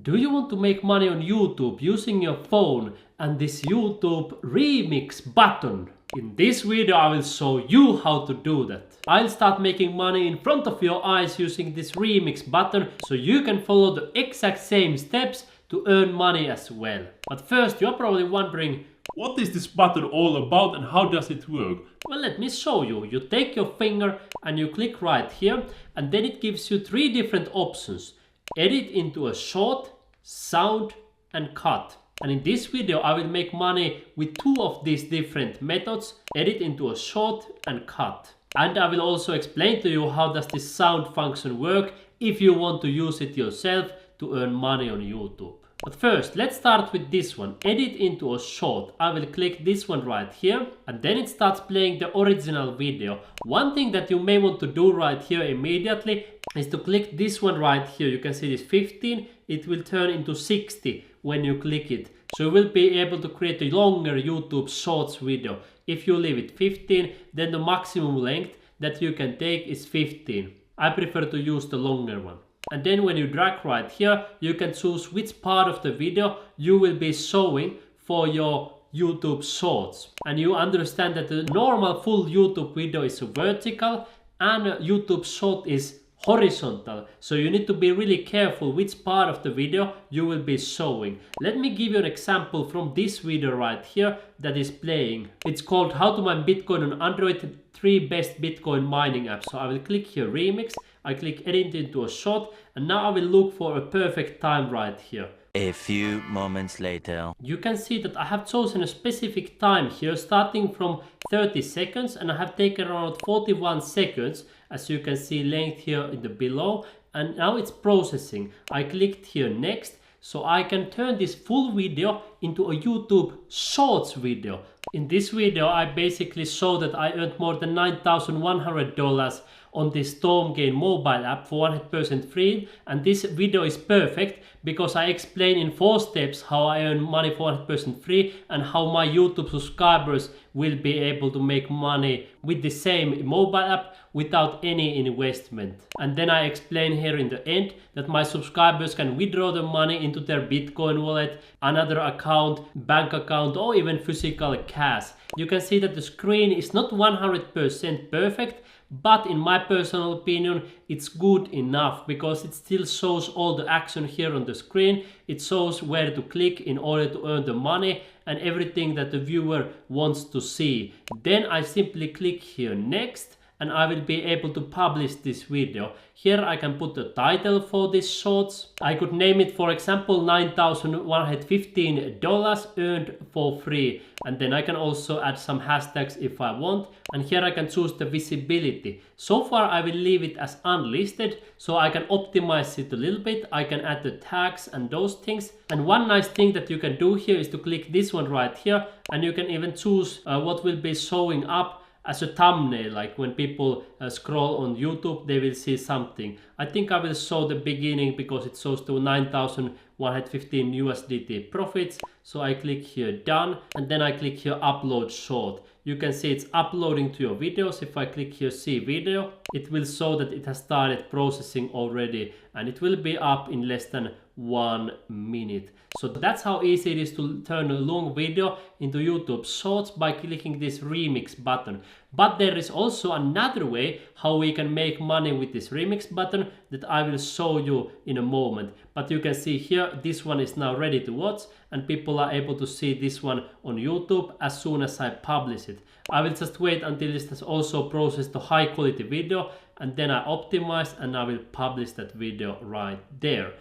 Do you want to make money on YouTube using your phone and this YouTube remix button? In this video I will show you how to do that. I'll start making money in front of your eyes using this remix button so you can follow the exact same steps to earn money as well. But first, you're probably wondering, what is this button all about and how does it work? Well, let me show you. You take your finger and you click right here, and then it gives you three different options: edit into a short, sound and cut. And in this video I will make money with two of these different methods: edit into a short and cut. And I will also explain to you how does this sound function work if you want to use it yourself to earn money on YouTube. But first, let's start with this one, edit into a short. I will click this one right here, and then it starts playing the original video. One thing that you may want to do right here immediately is to click this one right here. You can see this 15, it will turn into 60 when you click it. So you will be able to create a longer YouTube Shorts video. If you leave it 15, then the maximum length that you can take is 15. I prefer to use the longer one. And then when you drag right here, you can choose which part of the video you will be showing for your YouTube Shorts. And you understand that the normal full YouTube video is vertical and YouTube Short is horizontal. So you need to be really careful which part of the video you will be showing. Let me give you an example from this video right here that is playing. It's called How to Mine Bitcoin on Android, 3 Best Bitcoin Mining Apps. So I will click here Remix. I click edit into a short, and now I will look for a perfect time right here. A few moments later. You can see that I have chosen a specific time here starting from 30 seconds, and I have taken around 41 seconds, as you can see length here in the below, and now it's processing. I clicked here next, so I can turn this full video into a YouTube Shorts video. In this video I basically show that I earned more than $9,100 on this Stormgain mobile app for 100% free, and this video is perfect because I explain in 4 steps how I earn money for 100% free and how my YouTube subscribers will be able to make money with the same mobile app without any investment. And then I explain here in the end that my subscribers can withdraw the money into their Bitcoin wallet, another account, bank account, or even physical cash. You can see that the screen is not 100% perfect, but in my personal opinion it's good enough because it still shows all the action here on the screen. It shows where to click in order to earn the money and everything that the viewer wants to see. Then I simply click here next, and I will be able to publish this video. Here I can put the title for this shorts. I could name it, for example, $9,115 earned for free. And then I can also add some hashtags if I want. And here I can choose the visibility. So far I will leave it as unlisted, so I can optimize it a little bit. I can add the tags and those things. And one nice thing that you can do here is to click this one right here, and you can even choose what will be showing up as a thumbnail. Like when people scroll on YouTube, they will see something. I think I will show the beginning because it shows to 9,115 USDT profits. So I click here done, and then I click here upload short. You can see it's uploading to your videos. If I click here see video, it will show that it has started processing already, and it will be up in less than 1 minute. So that's how easy it is to turn a long video into YouTube Shorts by clicking this remix button. But there is also another way how we can make money with this remix button that I will show you in a moment. But you can see here this one is now ready to watch, and people are able to see this one on YouTube as soon as I publish it. I will just wait until this has also processed a high quality video, and then I optimize and I will publish that video right there.